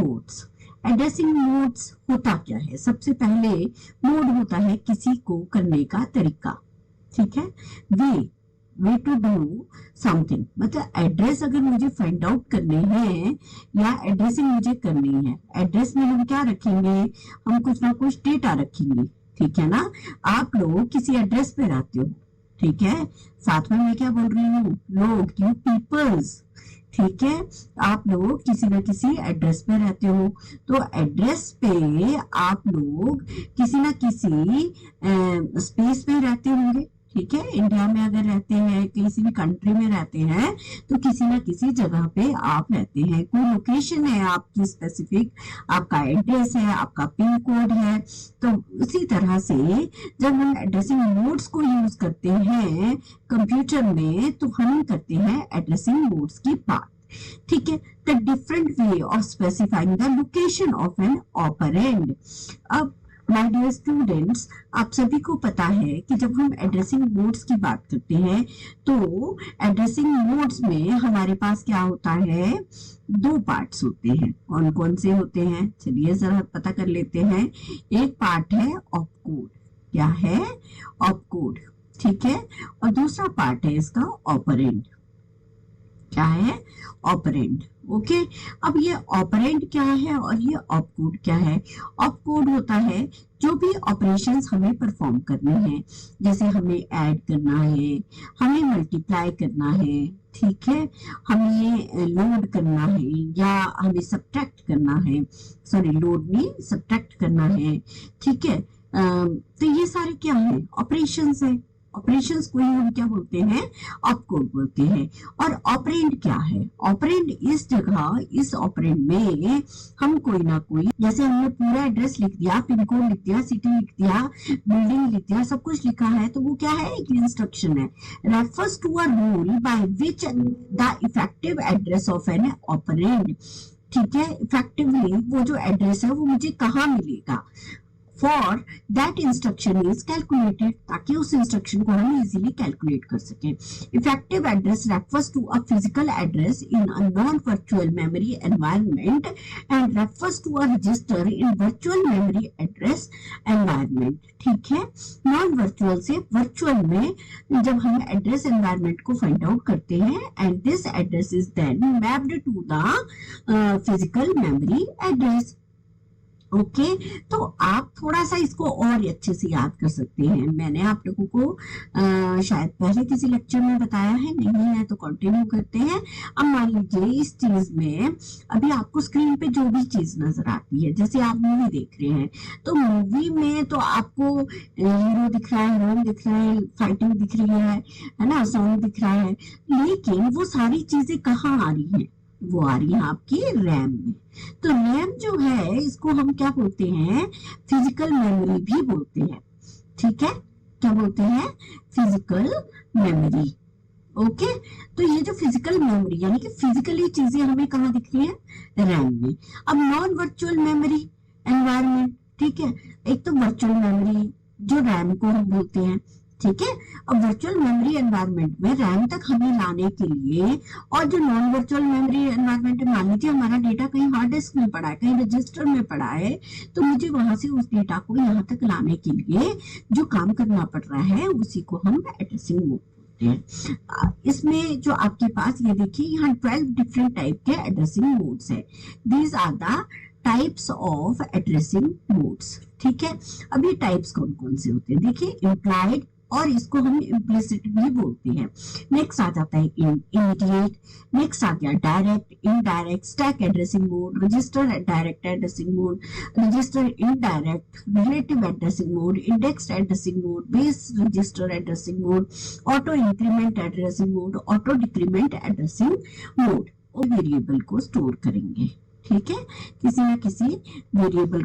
Modes. Addressing modes होता क्या है? सबसे पहले मोड होता है किसी को करने का तरीका, ठीक है। वे टू डू समथिंग, मतलब एड्रेस अगर मुझे फाइंड आउट करने हैं या एड्रेसिंग मुझे करनी है, एड्रेस में हम क्या रखेंगे, हम कुछ ना कुछ डेटा रखेंगे, ठीक है ना। आप लोग किसी एड्रेस पे रहते हो, ठीक है, साथ में मैं क्या बोल रही हूँ, लोग, यू पीपल्स, ठीक है। आप लोग किसी न किसी एड्रेस पे रहते हो, तो एड्रेस पे आप लोग किसी न किसी स्पेस में रहते होंगे, ठीक है। इंडिया में अगर रहते हैं, किसी भी कंट्री में रहते हैं, तो किसी ना किसी जगह पे आप रहते हैं, कोई लोकेशन है आपकी स्पेसिफिक, आपका एड्रेस है, आपका पिन कोड है। तो उसी तरह से जब हम एड्रेसिंग मोड्स को यूज करते हैं कंप्यूटर में, तो हम करते हैं एड्रेसिंग मोड्स की बात, ठीक है। The different way of specifying the location of an operand. अब माय डियर स्टूडेंट्स, आप सभी को पता है कि जब हम एड्रेसिंग मोड्स की बात करते हैं, तो एड्रेसिंग मोड्स में हमारे पास क्या होता है, दो पार्ट्स होते हैं। कौन कौन से होते हैं, चलिए जरा पता कर लेते हैं। एक पार्ट है ऑपकोड, क्या है, ऑपकोड, ठीक है। और दूसरा पार्ट है इसका ऑपरेंड, क्या है, ऑपरेंड, ओके। अब ये ऑपरेंड क्या है और ये ऑपकोड क्या है? ऑपकोड होता है जो भी ऑपरेशंस हमें परफॉर्म करने हैं, जैसे हमें ऐड करना है, हमें मल्टीप्लाई करना है, ठीक है, हमें लोड करना है या हमें सब्ट्रैक्ट करना है, सॉरी लोड में सब्ट्रैक्ट करना है, ठीक है। तो ये सारे क्या है, ऑपरेशंस है। ऑपरेशंस को ही हम क्या बोलते हैं, ऑपकोड बोलते हैं। और ऑपरेंड क्या है? ऑपरेंड इस जगह, इस ऑपरेंड में हम कोई ना कोई, जैसे हमने पूरा एड्रेस लिख दिया, पिन कोड लिख दिया, सिटी लिख दिया, बिल्डिंग लिख दिया, सब कुछ लिखा है, तो वो क्या है, एक इंस्ट्रक्शन है। Refers to a rule by which the effective address of an operand, ठीक है। इफेक्टिवली वो जो एड्रेस है वो मुझे कहाँ मिलेगा, for that instruction is calculated, ताकि उस इंस्ट्रक्शन को हम इजीली कैलकुलेट कर सकें। Effective address refers to a physical address in a non virtual memory environment and refers to a register in virtual memory address environment, ठीक है। Non virtual से virtual में जब हम एड्रेस एनवायरनमेंट को फाइंड आउट करते हैं, and this address is then mapped to the physical memory address, okay. तो आप थोड़ा सा इसको और अच्छे से याद कर सकते हैं। मैंने आप लोगों को शायद पहले किसी लेक्चर में बताया है, नहीं है तो कंटिन्यू करते हैं। अब मान लीजिए इस चीज में अभी आपको स्क्रीन पे जो भी चीज नजर आती है, जैसे आप मूवी देख रहे हैं, तो मूवी में तो आपको हीरो दिख रहा है, हीरोइन दिख रहा है, फाइटिंग दिख रही है ना, सॉन्ग दिख रहा है, लेकिन वो सारी चीजें कहाँ आ रही है, वो आ रही है आपकी रैम में। तो रैम जो है इसको हम क्या बोलते हैं, फिजिकल मेमोरी भी बोलते हैं, ठीक है। क्या बोलते हैं, फिजिकल मेमोरी, ओके। तो ये जो फिजिकल मेमोरी यानी कि फिजिकली चीजें हमें कहाँ दिख रही है, रैम में। अब नॉन वर्चुअल मेमोरी एनवायरनमेंट, ठीक है। एक तो वर्चुअल मेमोरी जो रैम को हम बोलते हैं, ठीक है। अब वर्चुअल मेमोरी एनवायरनमेंट में रैम तक हमें लाने के लिए, और जो नॉन वर्चुअल मेमोरी एनवायरनमेंट है, मान लीजिए हमारा डेटा कहीं हार्ड डिस्क में पड़ा है, कहीं रजिस्टर में पड़ा है, तो मुझे वहां से उस डेटा को यहाँ तक लाने के लिए जो काम करना पड़ रहा है, उसी को हम एड्रेसिंग मोड बोलते हैं। इसमें जो आपके पास ये देखिए, यहाँ 12 डिफरेंट टाइप के एड्रेसिंग मोड्स है। These are the types of addressing modes, ठीक है। अब ये टाइप्स कौन कौन से होते हैं, देखिए, इम्प्लाइड, और इसको हम इम्प्लिसिट भी बोलते हैं। नेक्स्ट आ जाता है इमीडिएट, नेक्स्ट आ गया direct, indirect, stack addressing mode, register direct addressing mode, register indirect, relative addressing mode, indexed addressing mode, base register addressing mode, auto increment addressing mode, auto decrement addressing mode. Variable को store करेंगे, ठीक है, किसी न किसी variable